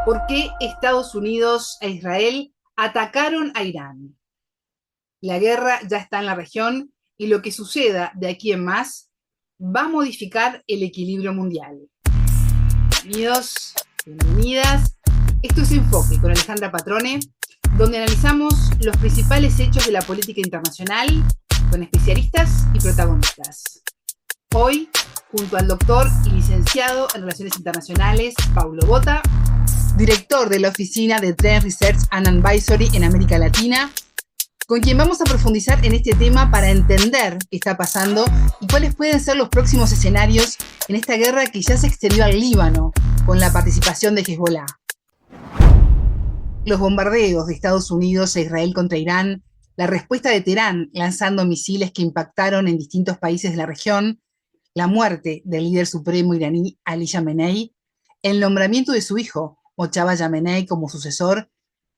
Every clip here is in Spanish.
¿Por qué Estados Unidos e Israel atacaron a Irán? La guerra ya está en la región y lo que suceda de aquí en más va a modificar el equilibrio mundial. Bienvenidos, bienvenidas. Esto es Enfoque con Alejandra Patrone, donde analizamos los principales hechos de la política internacional con especialistas y protagonistas. Hoy, junto al doctor y licenciado en Relaciones Internacionales, Paulo Botta, director de la Oficina de Trend Research and Advisory en América Latina, con quien vamos a profundizar en este tema para entender qué está pasando y cuáles pueden ser los próximos escenarios en esta guerra que ya se extendió al Líbano con la participación de Hezbollah. Los bombardeos de Estados Unidos e Israel contra Irán, la respuesta de Teherán lanzando misiles que impactaron en distintos países de la región, la muerte del líder supremo iraní Ali Khamenei, el nombramiento de su hijo Mojtaba Khamenei como sucesor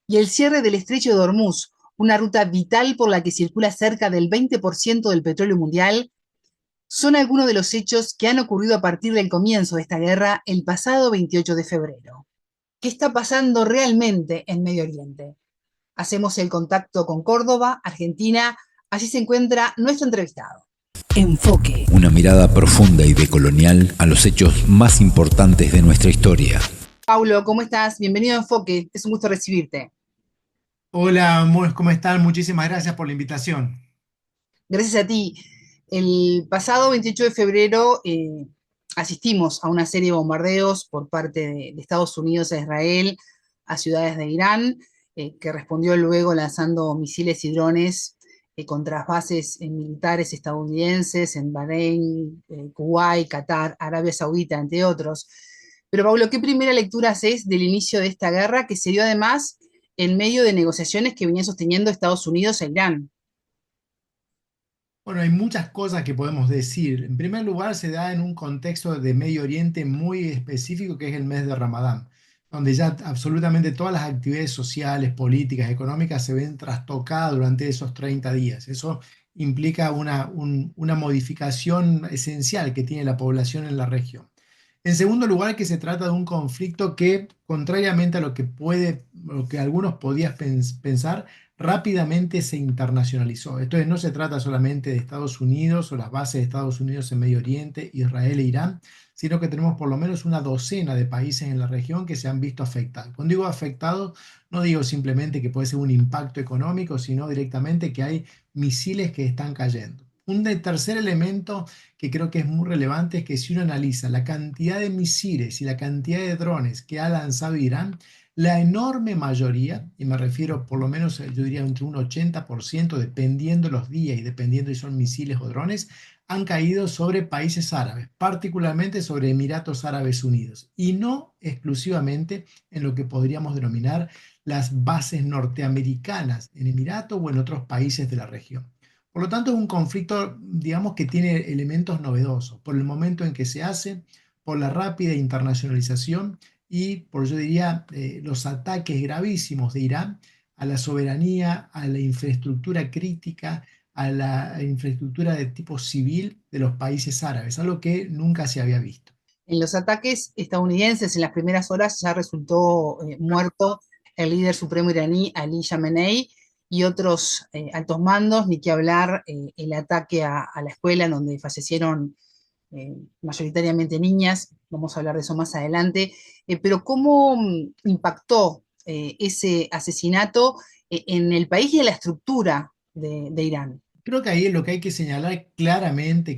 y el cierre del estrecho de Hormuz, una ruta vital por la que circula cerca del 20% del petróleo mundial, son algunos de los hechos que han ocurrido a partir del comienzo de esta guerra el pasado 28 de febrero. ¿Qué está pasando realmente en Medio Oriente? Hacemos el contacto con Córdoba, Argentina. Allí se encuentra nuestro entrevistado. Enfoque. Una mirada profunda y decolonial a los hechos más importantes de nuestra historia. Paulo, ¿cómo estás? Bienvenido a Enfoque. Es un gusto recibirte. Hola, ¿cómo están? Muchísimas gracias por la invitación. Gracias a ti. El pasado 28 de febrero asistimos a una serie de bombardeos por parte de Estados Unidos a Israel, a ciudades de Irán, que respondió luego lanzando misiles y drones contra bases militares estadounidenses en Bahrein, Kuwait, Qatar, Arabia Saudita, entre otros. Pero Pablo, ¿qué primera lectura haces del inicio de esta guerra que se dio además en medio de negociaciones que venían sosteniendo Estados Unidos e Irán? Bueno, hay muchas cosas que podemos decir. En primer lugar, se da en un contexto de Medio Oriente muy específico, que es el mes de Ramadán, donde ya absolutamente todas las actividades sociales, políticas, económicas se ven trastocadas durante esos 30 días. Eso implica una modificación esencial que tiene la población en la región. En segundo lugar, que se trata de un conflicto que, contrariamente a lo que algunos podían pensar, rápidamente se internacionalizó. Entonces no se trata solamente de Estados Unidos o las bases de Estados Unidos en Medio Oriente, Israel e Irán, sino que tenemos por lo menos una docena de países en la región que se han visto afectados. Cuando digo afectados, no digo simplemente que puede ser un impacto económico, sino directamente que hay misiles que están cayendo. Tercer elemento que creo que es muy relevante es que si uno analiza la cantidad de misiles y la cantidad de drones que ha lanzado Irán, la enorme mayoría, y me refiero por lo menos yo diría entre un 80%, dependiendo los días y dependiendo si son misiles o drones, han caído sobre países árabes, particularmente sobre Emiratos Árabes Unidos, y no exclusivamente en lo que podríamos denominar las bases norteamericanas en Emiratos o en otros países de la región. Por lo tanto, es un conflicto, digamos, que tiene elementos novedosos por el momento en que se hace, por la rápida internacionalización y por, yo diría, los ataques gravísimos de Irán a la soberanía, a la infraestructura crítica, a la infraestructura de tipo civil de los países árabes, algo que nunca se había visto. En los ataques estadounidenses, en las primeras horas, ya resultó muerto el líder supremo iraní Ali Khamenei y otros altos mandos, ni que hablar el ataque a la escuela en donde fallecieron mayoritariamente niñas, vamos a hablar de eso más adelante, pero ¿cómo impactó ese asesinato en el país y en la estructura de Irán? Creo que ahí lo que hay que señalar claramente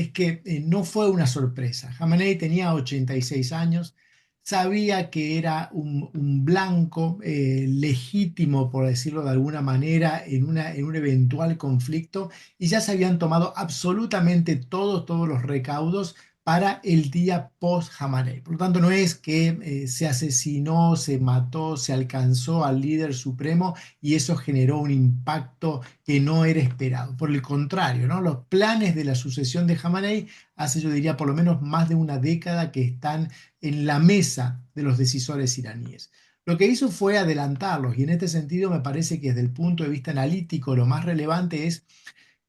es que no fue una sorpresa. Khamenei tenía 86 años, sabía que era un blanco legítimo, por decirlo de alguna manera, en un eventual conflicto y ya se habían tomado absolutamente todos los recaudos para el día post-Khamenei. Por lo tanto, no es que se asesinó, se mató, se alcanzó al líder supremo y eso generó un impacto que no era esperado. Por el contrario, ¿no? Los planes de la sucesión de Khamenei hace, yo diría, por lo menos más de una década que están en la mesa de los decisores iraníes. Lo que hizo fue adelantarlos y en este sentido me parece que desde el punto de vista analítico lo más relevante es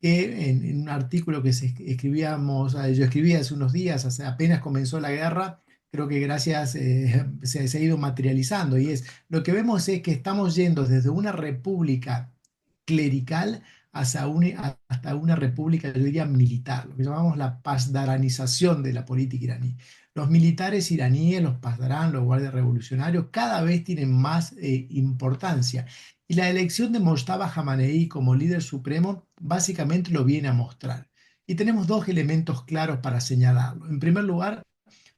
que en un artículo que escribíamos, yo escribí hace unos días, apenas comenzó la guerra, creo que gracias, se ha ido materializando y es, lo que vemos es que estamos yendo desde una república clerical hasta una república, yo diría, militar, lo que llamamos la pasdaranización de la política iraní. Los militares iraníes, los pasdarán, los guardias revolucionarios, cada vez tienen más importancia. Y la elección de Mojtaba Khamenei como líder supremo básicamente lo viene a mostrar. Y tenemos dos elementos claros para señalarlo. En primer lugar,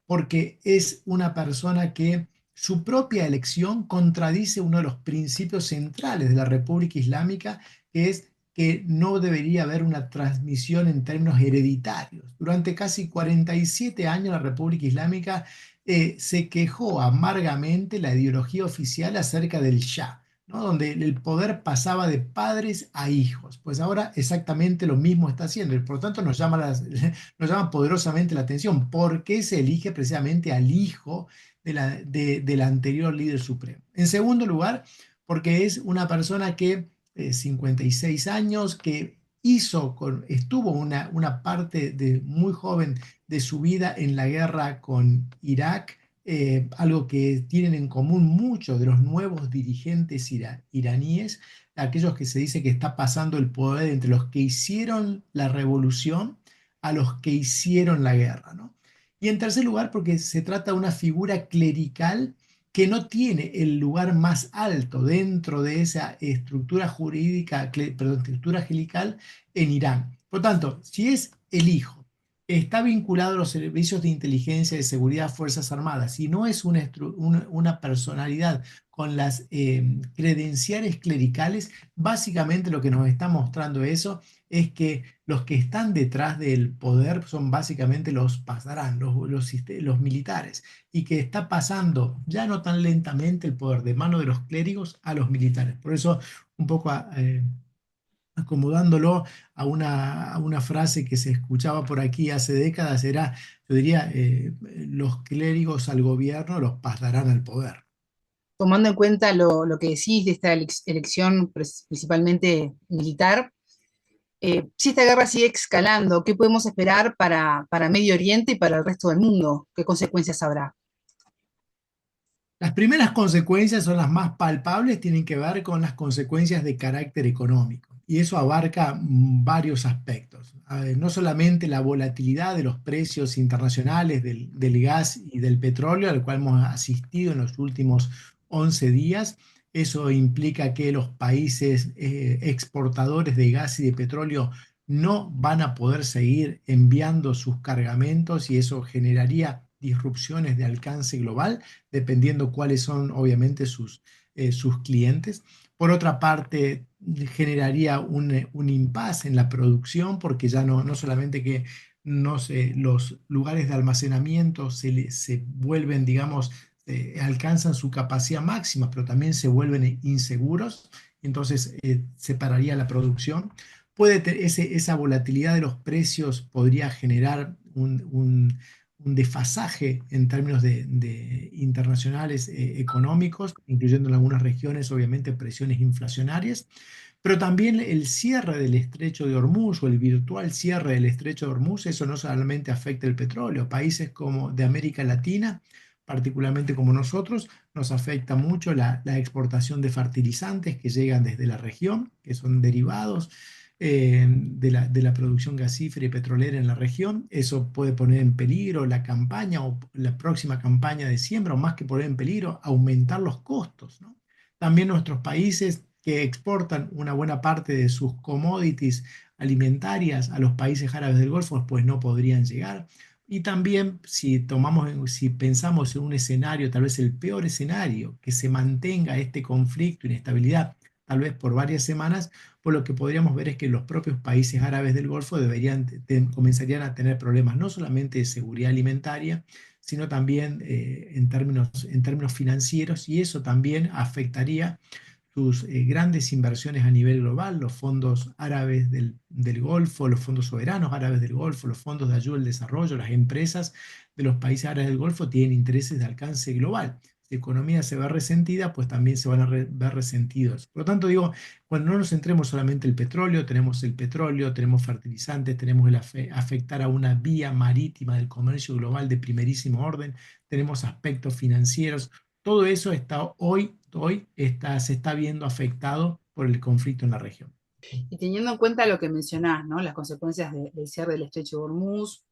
porque es una persona que su propia elección contradice uno de los principios centrales de la República Islámica, que es que no debería haber una transmisión en términos hereditarios. Durante casi 47 años la República Islámica se quejó amargamente la ideología oficial acerca del Shah, ¿no? Donde el poder pasaba de padres a hijos. Pues ahora exactamente lo mismo está haciendo y por lo tanto nos llama poderosamente la atención. ¿Por qué se elige precisamente al hijo del anterior líder supremo? En segundo lugar, porque es una persona que, 56 años, que estuvo una parte de muy joven de su vida en la guerra con Irak, algo que tienen en común muchos de los nuevos dirigentes iraníes, aquellos que se dice que está pasando el poder entre los que hicieron la revolución a los que hicieron la guerra, ¿no? Y en tercer lugar, porque se trata de una figura clerical que no tiene el lugar más alto dentro de esa estructura jurídica, perdón, estructura angelical en Irán. Por lo tanto, si es el hijo, está vinculado a los servicios de inteligencia, de seguridad, Fuerzas Armadas, y no es una personalidad con las credenciales clericales, básicamente lo que nos está mostrando eso es que los que están detrás del poder son básicamente los pasarán, los militares, y que está pasando ya no tan lentamente el poder de mano de los clérigos a los militares. Por eso, un poco acomodándolo a una frase que se escuchaba por aquí hace décadas, era, yo diría, los clérigos al gobierno los pasarán al poder. Tomando en cuenta lo que decís de esta elección principalmente militar, si esta guerra sigue escalando, ¿qué podemos esperar para Medio Oriente y para el resto del mundo? ¿Qué consecuencias habrá? Las primeras consecuencias son las más palpables, tienen que ver con las consecuencias de carácter económico y eso abarca varios aspectos. No solamente la volatilidad de los precios internacionales del gas y del petróleo, al cual hemos asistido en los últimos 11 días. Eso implica que los países exportadores de gas y de petróleo no van a poder seguir enviando sus cargamentos y eso generaría disrupciones de alcance global dependiendo cuáles son obviamente sus clientes. Por otra parte, generaría un impasse en la producción porque ya no solamente que no sé, los lugares de almacenamiento se vuelven, digamos, alcanzan su capacidad máxima, pero también se vuelven inseguros, entonces se pararía la producción. Esa volatilidad de los precios podría generar un desfasaje en términos de internacionales económicos, incluyendo en algunas regiones, obviamente, presiones inflacionarias, pero también el cierre del estrecho de Hormuz o el virtual cierre del estrecho de Hormuz, eso no solamente afecta el petróleo, países como de América Latina, particularmente como nosotros, nos afecta mucho la exportación de fertilizantes que llegan desde la región, que son derivados de la producción gasífera y petrolera en la región. Eso puede poner en peligro la campaña o la próxima campaña de siembra, o más que poner en peligro, aumentar los costos, ¿no? También nuestros países que exportan una buena parte de sus commodities alimentarias a los países árabes del Golfo, pues no podrían llegar. Y también si pensamos en un escenario, tal vez el peor escenario, que se mantenga este conflicto, inestabilidad, tal vez por varias semanas, pues lo que podríamos ver es que los propios países árabes del Golfo comenzarían a tener problemas no solamente de seguridad alimentaria, sino también en términos financieros, y eso también afectaría sus grandes inversiones a nivel global, los fondos árabes del Golfo, los fondos soberanos árabes del Golfo, los fondos de ayuda al desarrollo, las empresas de los países árabes del Golfo tienen intereses de alcance global. economía se ve resentida, pues también se van a ver resentidos. Por lo tanto, digo, cuando no nos centremos solamente en el petróleo, tenemos fertilizantes, tenemos el afectar a una vía marítima del comercio global de primerísimo orden, tenemos aspectos financieros, todo eso está se está viendo afectado por el conflicto en la región. Y teniendo en cuenta lo que mencionás, ¿no? Las consecuencias del cierre del estrecho de Hormuz,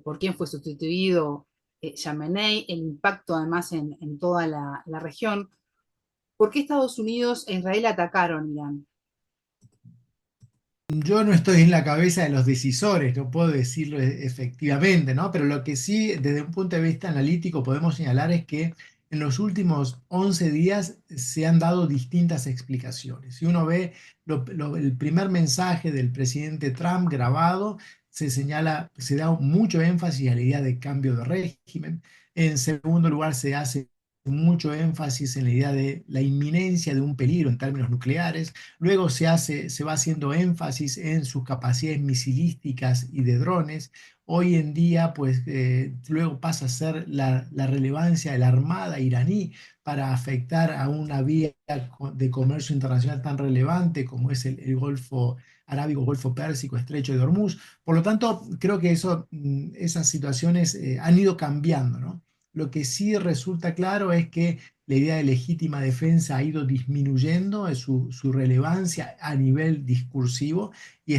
por quién fue sustituido Yamenei, el impacto además en toda la región, ¿por qué Estados Unidos e Israel atacaron Irán? Yo no estoy en la cabeza de los decisores, no puedo decirlo efectivamente, ¿no? Pero lo que sí, desde un punto de vista analítico, podemos señalar es que en los últimos 11 días se han dado distintas explicaciones. Si uno ve el primer mensaje del presidente Trump grabado, se señala, se da mucho énfasis a la idea de cambio de régimen. En segundo lugar, se hace mucho énfasis en la idea de la inminencia de un peligro en términos nucleares. Luego se va haciendo énfasis en sus capacidades misilísticas y de drones. Hoy en día, pues, luego pasa a ser la relevancia de la armada iraní para afectar a una vía de comercio internacional tan relevante como es el Golfo Arábigo, Golfo Pérsico, Estrecho de Hormuz. Por lo tanto, creo que esas situaciones han ido cambiando, ¿no? Lo que sí resulta claro es que la idea de legítima defensa ha ido disminuyendo en su relevancia a nivel discursivo y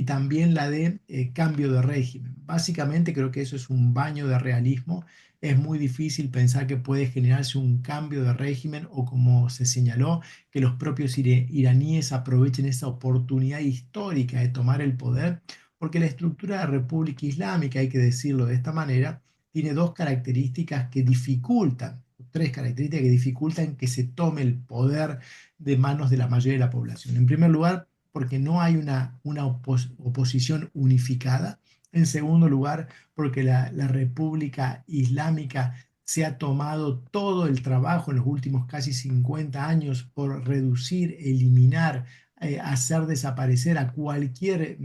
también la de cambio de régimen. Básicamente creo que eso es un baño de realismo. Es muy difícil pensar que puede generarse un cambio de régimen o como se señaló, que los propios iraníes aprovechen esa oportunidad histórica de tomar el poder, porque la estructura de República Islámica, hay que decirlo de esta manera, tiene dos características que dificultan, tres características que dificultan que se tome el poder de manos de la mayoría de la población. En primer lugar, porque no hay una oposición unificada. En segundo lugar, porque la República Islámica se ha tomado todo el trabajo en los últimos casi 50 años por reducir, eliminar, hacer desaparecer a cualquier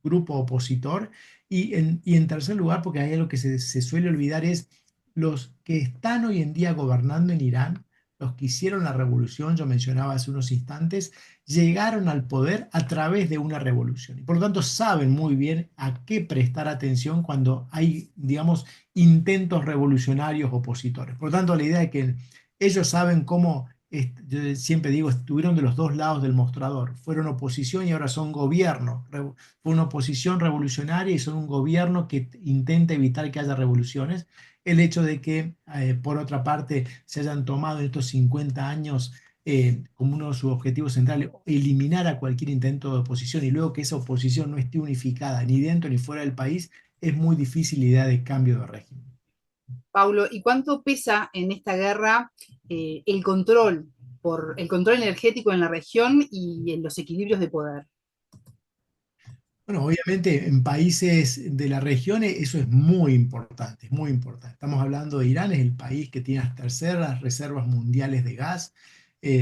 grupo opositor. Y en tercer lugar, porque hay algo que se suele olvidar, es los que están hoy en día gobernando en Irán, los que hicieron la revolución, yo mencionaba hace unos instantes, llegaron al poder a través de una revolución. Y por lo tanto saben muy bien a qué prestar atención cuando hay, digamos, intentos revolucionarios opositores. Por lo tanto, la idea es que ellos saben cómo, yo siempre digo, estuvieron de los dos lados del mostrador. Fueron oposición y ahora son gobierno. Fue una oposición revolucionaria y son un gobierno que intenta evitar que haya revoluciones. El hecho de que, por otra parte, se hayan tomado en estos 50 años como uno de sus objetivos centrales eliminar a cualquier intento de oposición y luego que esa oposición no esté unificada ni dentro ni fuera del país, es muy difícil la idea de cambio de régimen. Paulo, ¿y cuánto pesa en esta guerra el control por el control energético en la región y en los equilibrios de poder? Bueno, obviamente en países de la región eso es muy importante, es muy importante. Estamos hablando de Irán, es el país que tiene las terceras reservas mundiales de gas,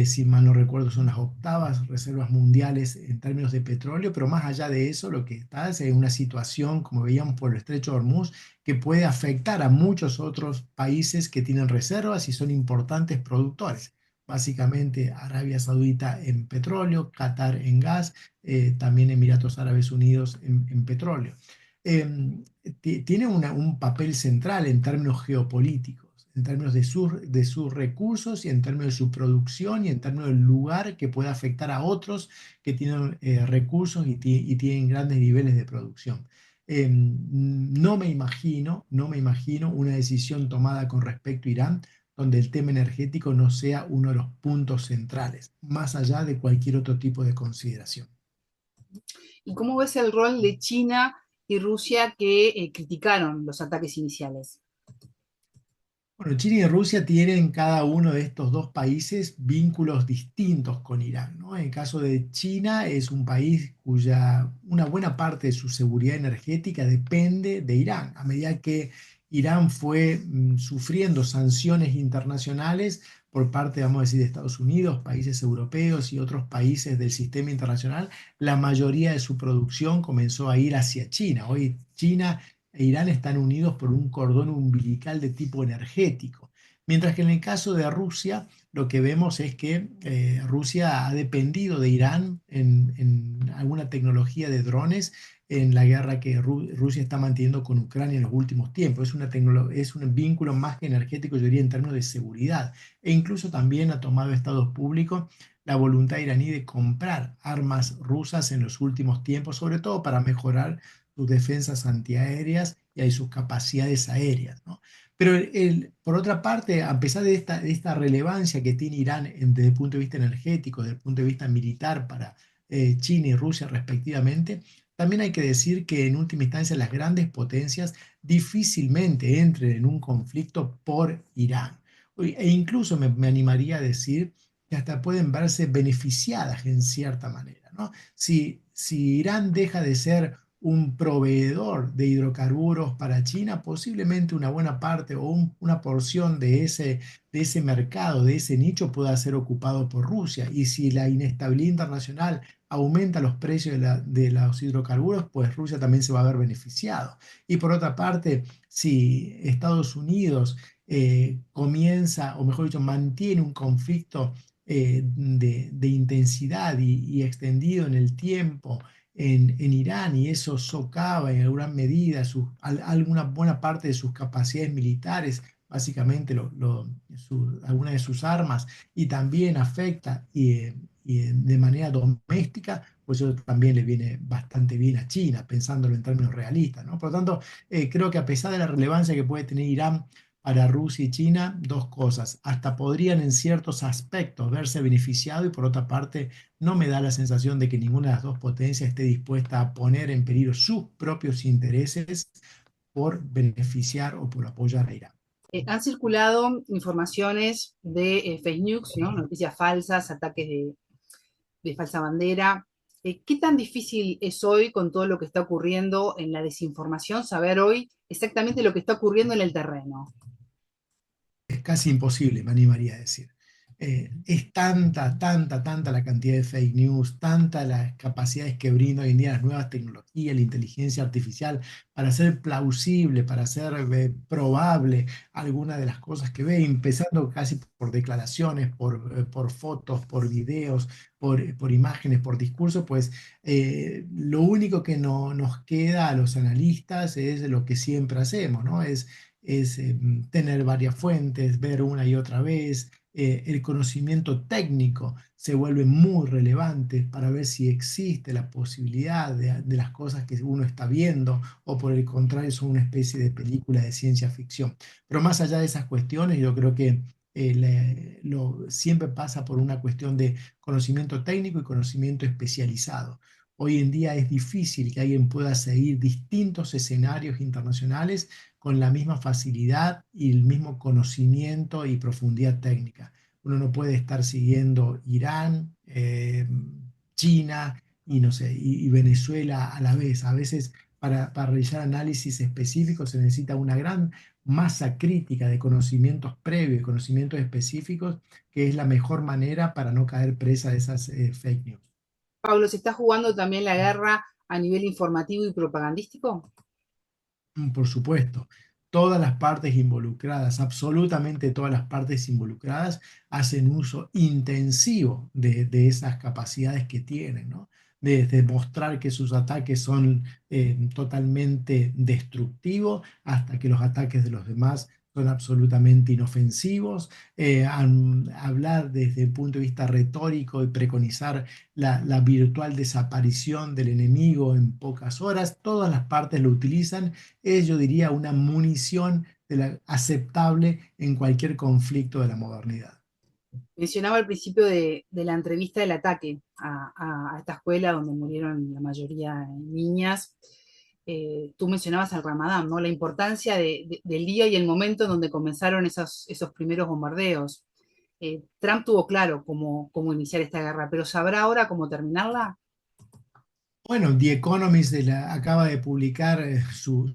si mal no recuerdo son las octavas reservas mundiales en términos de petróleo, pero más allá de eso lo que está es una situación, como veíamos por el Estrecho de Hormuz, que puede afectar a muchos otros países que tienen reservas y son importantes productores. Básicamente Arabia Saudita en petróleo, Qatar en gas, también Emiratos Árabes Unidos en petróleo. Tiene un papel central en términos geopolíticos, en términos de sus recursos y en términos de su producción y en términos del lugar que puede afectar a otros que tienen recursos y tienen grandes niveles de producción. No me imagino una decisión tomada con respecto a Irán donde el tema energético no sea uno de los puntos centrales, más allá de cualquier otro tipo de consideración. ¿Y cómo ves el rol de China y Rusia que criticaron los ataques iniciales? Bueno, China y Rusia tienen cada uno de estos dos países vínculos distintos con Irán, ¿no? En el caso de China es un país cuya una buena parte de su seguridad energética depende de Irán. A medida que Irán fue sufriendo sanciones internacionales por parte, vamos a decir, de Estados Unidos, países europeos y otros países del sistema internacional, la mayoría de su producción comenzó a ir hacia China. Hoy China e Irán están unidos por un cordón umbilical de tipo energético. Mientras que en el caso de Rusia, lo que vemos es que Rusia ha dependido de Irán en alguna tecnología de drones en la guerra que Rusia está manteniendo con Ucrania en los últimos tiempos. Es un vínculo más que energético, yo diría, en términos de seguridad. E incluso también ha tomado estados públicos la voluntad iraní de comprar armas rusas en los últimos tiempos, sobre todo para mejorar sus defensas antiaéreas y ahí sus capacidades aéreas, ¿no? Pero por otra parte, a pesar de esta relevancia que tiene Irán desde el punto de vista energético, desde el punto de vista militar para China y Rusia respectivamente, también hay que decir que en última instancia las grandes potencias difícilmente entren en un conflicto por Irán. E incluso me animaría a decir que hasta pueden verse beneficiadas en cierta manera, ¿no? Si Irán deja de ser un proveedor de hidrocarburos para China, posiblemente una buena parte o una porción de ese mercado, de ese nicho, pueda ser ocupado por Rusia. Y si la inestabilidad internacional aumenta los precios de los hidrocarburos, pues Rusia también se va a ver beneficiado. Y por otra parte, si Estados Unidos comienza, o mejor dicho, mantiene un conflicto de intensidad y extendido en el tiempo en Irán y eso socava en alguna medida alguna buena parte de sus capacidades militares, básicamente algunas de sus armas, y también afecta de manera doméstica, pues eso también le viene bastante bien a China, pensándolo en términos realistas, ¿no? Por lo tanto, creo que a pesar de la relevancia que puede tener Irán para Rusia y China, dos cosas. Hasta podrían en ciertos aspectos verse beneficiados y por otra parte, no me da la sensación de que ninguna de las dos potencias esté dispuesta a poner en peligro sus propios intereses por beneficiar o por apoyar a Irán. Han circulado informaciones de fake news, ¿no? Noticias falsas, ataques de falsa bandera. ¿Qué tan difícil es hoy, con todo lo que está ocurriendo en la desinformación, saber hoy exactamente lo que está ocurriendo en el terreno? Es casi imposible, me animaría a decir. Es tanta la cantidad de fake news, tanta las capacidades que brinda hoy en día las nuevas tecnologías, la inteligencia artificial, para hacer plausible, para hacer probable alguna de las cosas que ve, empezando casi por declaraciones, por fotos, por videos, por imágenes, por discursos, pues lo único que nos queda a los analistas es lo que siempre hacemos, ¿no? Es tener varias fuentes, ver una y otra vez. El conocimiento técnico se vuelve muy relevante para ver si existe la posibilidad de las cosas que uno está viendo o por el contrario son una especie de película de ciencia ficción. Pero más allá de esas cuestiones, yo creo que siempre pasa por una cuestión de conocimiento técnico y conocimiento especializado. Hoy en día es difícil que alguien pueda seguir distintos escenarios internacionales con la misma facilidad y el mismo conocimiento y profundidad técnica. Uno no puede estar siguiendo Irán, China y no sé, y Venezuela a la vez. A veces para realizar análisis específicos se necesita una gran masa crítica de conocimientos previos, conocimientos específicos, que es la mejor manera para no caer presa de esas fake news. Pablo, ¿se está jugando también la guerra a nivel informativo y propagandístico? Por supuesto, todas las partes involucradas, absolutamente todas las partes involucradas, hacen uso intensivo de esas capacidades que tienen, ¿no? De demostrar que sus ataques son totalmente destructivos hasta que los ataques de los demás son absolutamente inofensivos. Hablar desde el punto de vista retórico y preconizar la virtual desaparición del enemigo en pocas horas, todas las partes lo utilizan es, yo diría, una munición aceptable en cualquier conflicto de la modernidad. Mencionaba al principio de la entrevista del ataque a esta escuela donde murieron la mayoría de niñas. Tú mencionabas al Ramadán, ¿no? La importancia del día y el momento en donde comenzaron esos primeros bombardeos. Trump tuvo claro cómo iniciar esta guerra, pero ¿sabrá ahora cómo terminarla? Bueno, The Economist acaba de publicar su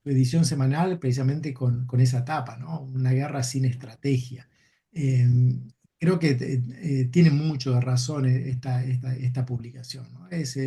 edición semanal precisamente con esa etapa, ¿no? Una guerra sin estrategia. Eh, Creo que tiene mucho de razón esta publicación, ¿no? Es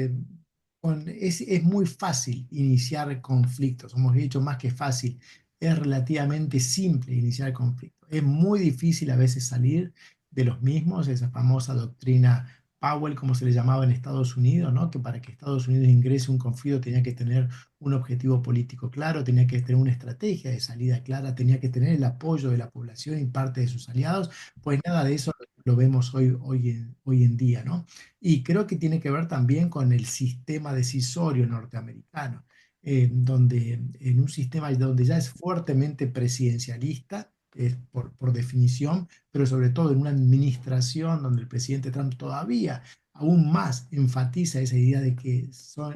muy fácil iniciar conflictos, hemos dicho más que fácil, es relativamente simple iniciar el conflicto. Es muy difícil a veces salir de los mismos, esa famosa doctrina Powell, como se le llamaba en Estados Unidos, ¿no? Que para que Estados Unidos ingrese a un conflicto tenía que tener un objetivo político claro, tenía que tener una estrategia de salida clara, tenía que tener el apoyo de la población y parte de sus aliados. Pues nada de eso lo vemos hoy en día, ¿no? Y creo que tiene que ver también con el sistema decisorio norteamericano, donde en un sistema donde ya es fuertemente presidencialista, por definición, pero sobre todo en una administración donde el presidente Trump todavía aún más enfatiza esa idea de que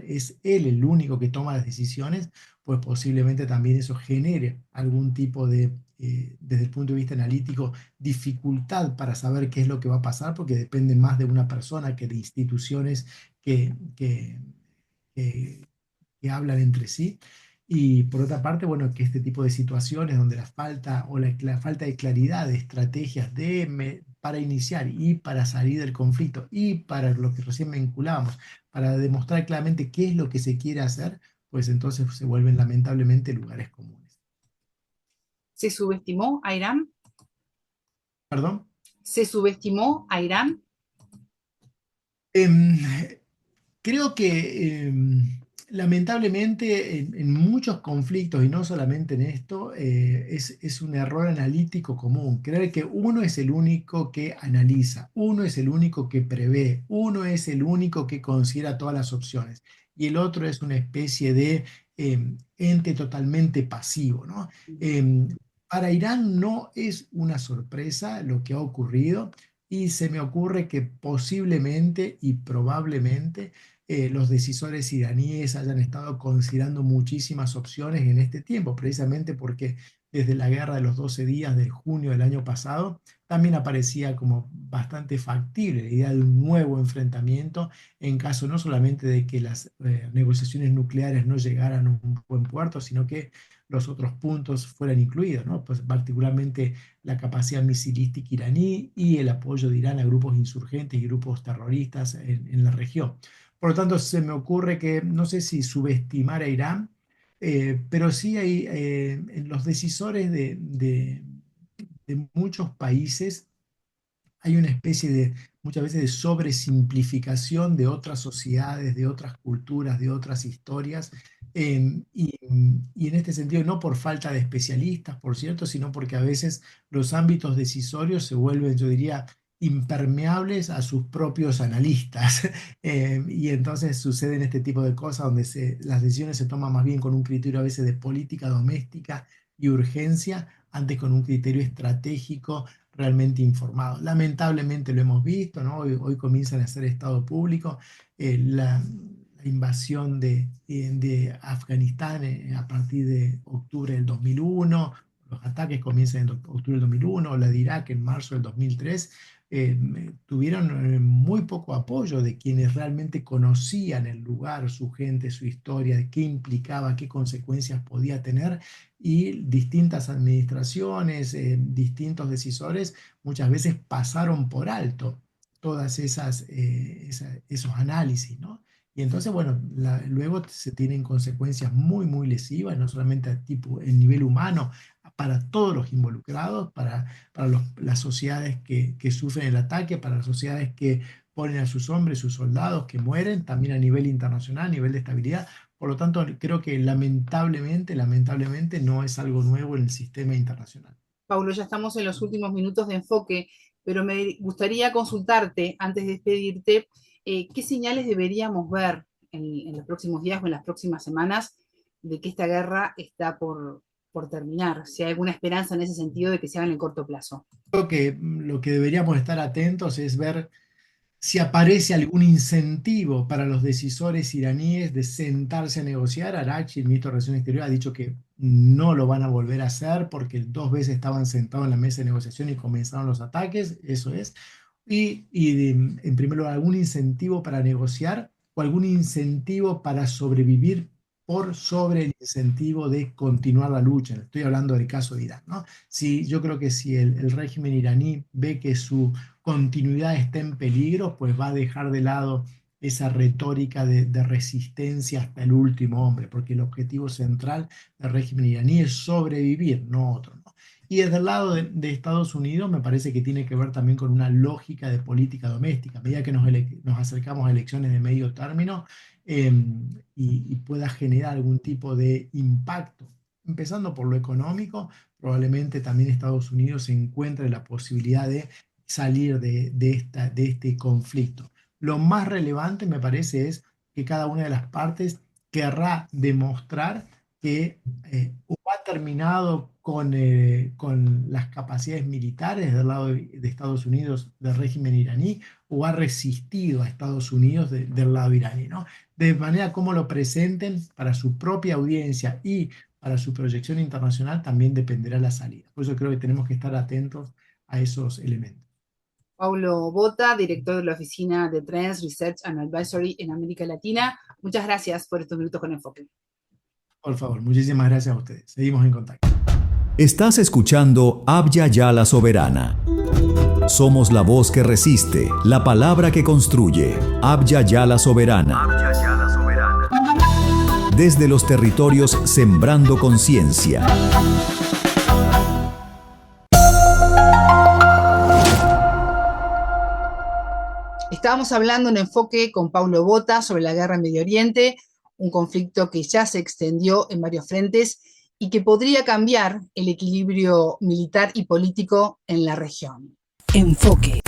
es él el único que toma las decisiones, pues posiblemente también eso genere algún tipo de, desde el punto de vista analítico, dificultad para saber qué es lo que va a pasar, porque depende más de una persona que de instituciones que, que, que- que hablan entre sí. Y por otra parte, bueno, que este tipo de situaciones donde la falta o la falta de claridad de estrategias para iniciar y para salir del conflicto y para lo que recién vinculábamos, para demostrar claramente qué es lo que se quiere hacer, pues entonces se vuelven lamentablemente lugares comunes. ¿Se subestimó a Irán? ¿Perdón? ¿Se subestimó a Irán? Em, Creo que lamentablemente en muchos conflictos, y no solamente en esto, es un error analítico común. Creer que uno es el único que analiza, uno es el único que prevé, uno es el único que considera todas las opciones, y el otro es una especie de ente totalmente pasivo, ¿no? Em, para Irán no es una sorpresa lo que ha ocurrido. Y se me ocurre que posiblemente y probablemente los decisores iraníes hayan estado considerando muchísimas opciones en este tiempo, precisamente porque desde la guerra de los 12 días de junio del año pasado también aparecía como bastante factible la idea de un nuevo enfrentamiento en caso no solamente de que las negociaciones nucleares no llegaran a un buen puerto, sino que los otros puntos fueran incluidos, ¿no? Pues particularmente la capacidad misilística iraní y el apoyo de Irán a grupos insurgentes y grupos terroristas en la región. Por lo tanto, se me ocurre que no sé si subestimar a Irán, pero sí hay en los decisores de muchos países hay una especie de, muchas veces, de sobresimplificación de otras sociedades, de otras culturas, de otras historias, y en este sentido, no por falta de especialistas, por cierto, sino porque a veces los ámbitos decisorios se vuelven, yo diría, impermeables a sus propios analistas. Y entonces suceden este tipo de cosas donde las decisiones se toman más bien con un criterio a veces de política doméstica y urgencia, antes con un criterio estratégico realmente informado. Lamentablemente lo hemos visto, ¿no? Hoy comienzan a ser Estado público. La invasión de Afganistán a partir de octubre del 2001, los ataques comienzan en octubre del 2001, la de Irak en marzo del 2003, tuvieron muy poco apoyo de quienes realmente conocían el lugar, su gente, su historia, de qué implicaba, qué consecuencias podía tener, y distintas administraciones, distintos decisores muchas veces pasaron por alto todas esos análisis, ¿no? Y entonces, bueno, luego se tienen consecuencias muy lesivas, no solamente a tipo, en nivel humano, para todos los involucrados, para las sociedades que sufren el ataque, para las sociedades que ponen a sus hombres, sus soldados que mueren, también a nivel internacional, a nivel de estabilidad. Por lo tanto, creo que lamentablemente no es algo nuevo en el sistema internacional. Paulo, ya estamos en los últimos minutos de enfoque, pero me gustaría consultarte antes de despedirte, ¿qué señales deberíamos ver en los próximos días o en las próximas semanas de que esta guerra está por terminar? Si hay alguna esperanza en ese sentido de que se haga en el corto plazo. Creo que lo que deberíamos estar atentos es ver si aparece algún incentivo para los decisores iraníes de sentarse a negociar. Araghchi, el ministro de Relaciones Exteriores, ha dicho que no lo van a volver a hacer porque dos veces estaban sentados en la mesa de negociación y comenzaron los ataques, eso es. En primer lugar, algún incentivo para negociar o algún incentivo para sobrevivir por sobre el incentivo de continuar la lucha. Estoy hablando del caso de Irán, ¿no? Si, yo creo que si el régimen iraní ve que su continuidad está en peligro, pues va a dejar de lado esa retórica de resistencia hasta el último hombre, porque el objetivo central del régimen iraní es sobrevivir, no otro, ¿no? Y desde el lado de Estados Unidos me parece que tiene que ver también con una lógica de política doméstica. A medida que nos acercamos a elecciones de medio término y pueda generar algún tipo de impacto, empezando por lo económico, probablemente también Estados Unidos encuentre la posibilidad de salir de este conflicto. Lo más relevante, me parece, es que cada una de las partes querrá demostrar que o ha terminado con las capacidades militares del lado de Estados Unidos del régimen iraní o ha resistido a Estados Unidos del lado iraní, ¿no? De manera como lo presenten para su propia audiencia y para su proyección internacional también dependerá la salida. Por eso creo que tenemos que estar atentos a esos elementos. Paulo Bota, director de la Oficina de Trends, Research and Advisory en América Latina. Muchas gracias por estos minutos con Enfoque. Por favor, muchísimas gracias a ustedes. Seguimos en contacto. Estás escuchando Abya Yala Soberana. Somos la voz que resiste, la palabra que construye. Abya Yala Soberana. Desde los territorios sembrando conciencia. Estábamos hablando en Enfoque con Paulo Bota sobre la guerra en Medio Oriente, un conflicto que ya se extendió en varios frentes y que podría cambiar el equilibrio militar y político en la región. Enfoque.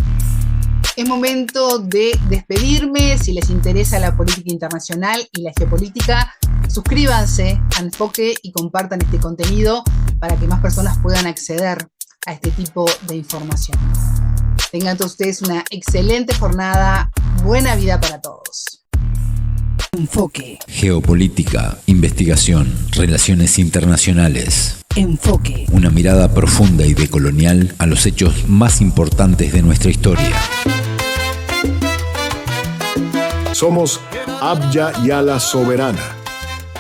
Es momento de despedirme. Si les interesa la política internacional y la geopolítica, suscríbanse a Enfoque y compartan este contenido para que más personas puedan acceder a este tipo de información. Tengan todos ustedes una excelente jornada. Buena vida para todos. Enfoque. Geopolítica, investigación, relaciones internacionales. Enfoque. Una mirada profunda y decolonial a los hechos más importantes de nuestra historia. Somos Abya Yala Soberana,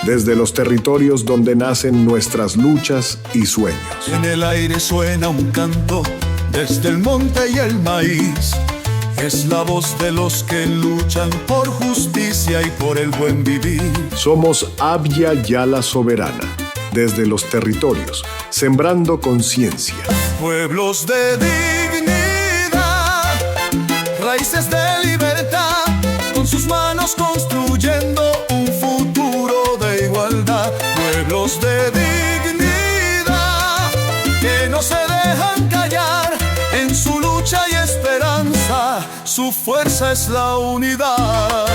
desde los territorios donde nacen nuestras luchas y sueños. En el aire suena un canto desde el monte y el maíz. Es la voz de los que luchan por justicia y por el buen vivir. Somos Abya Yala Soberana, desde los territorios, sembrando conciencia. Pueblos de dignidad, raíces de libertad, con sus manos construyendo un futuro de igualdad. Pueblos de dignidad, que no se dejan callar en su lucha y esperanza. Su fuerza es la unidad.